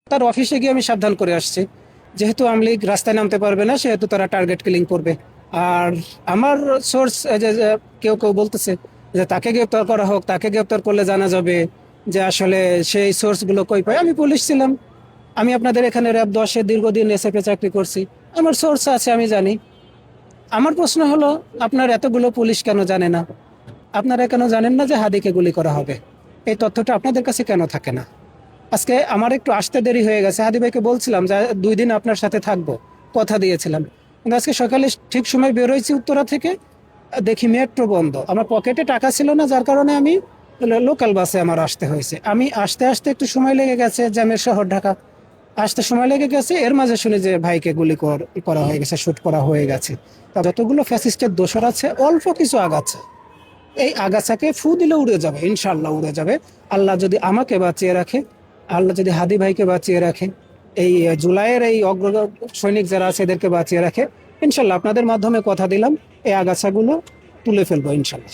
তার অফিসে গিয়ে আমি সাবধান করে আসছি, যেহেতু আওয়ামী লীগ রাস্তায় নামতে পারবে না সেহেতু তারা টার্গেট কিলিং করবে। আর আমার সোর্স কেউ কেউ বলতেছে যে তাকে গ্রেপ্তার করা হোক, তাকে গ্রেপ্তার করলে জানা যাবে যে আসলে সেই সোর্সগুলো কই পায়। আমি পুলিশ ছিলাম, আমি আপনাদের এখানে র্যাব 10-এ দীর্ঘদিন এসএফে চাকরি করছি, আমার সোর্স আছে, আমি জানি। আমার প্রশ্ন হলো, আপনার এতগুলো পুলিশ কেন জানে না? আপনারা কেন জানেন না যে হাদিকে গুলি করা হবে? এই তথ্যটা আপনাদের কাছে কেন থাকে না? আজকে আমার একটু আসতে দেরি হয়ে গেছে, হাদি ভাইকে বলছিলাম যে 2 দিন আপনার সাথে থাকবো, কথা দিয়েছিলাম, কিন্তু আজকে সকালে ঠিক সময় বেরোইছি উত্তরা থেকে, দেখি মেট্রো বন্ধ। আমার পকেটে টাকা ছিল না, যার কারণে আমি লোকাল বাসে আমার আসতে হয়েছে। আমি আসতে আসতে একটু সময় লেগে গেছে, জ্যামের শহর ঢাকা, আসতে সময় লেগে গেছে। এর মাঝে শুনি যে ভাইকে গুলি করা হয়ে গেছে, শুট করা হয়ে গেছে। তা যতগুলো ফ্যাসিস্টের দোসর আছে, অল্প কিছু আগাচ্ছে, এই আগাছাকে ফু দিলে উড়ে যাবে, ইনশাল্লাহ উড়ে যাবে। আল্লাহ যদি আমাকে বাঁচিয়ে রাখে, আল্লাহ যদি হাদি ভাইকে বাঁচিয়ে রাখে, এই জুলাইয়ের এই অগ্র সৈনিক যারা আছে এদেরকে বাঁচিয়ে রাখে, ইনশাল্লাহ আপনাদের মাধ্যমে কথা দিলাম এই আগাছাগুলো তুলে ফেলবো ইনশাল্লাহ।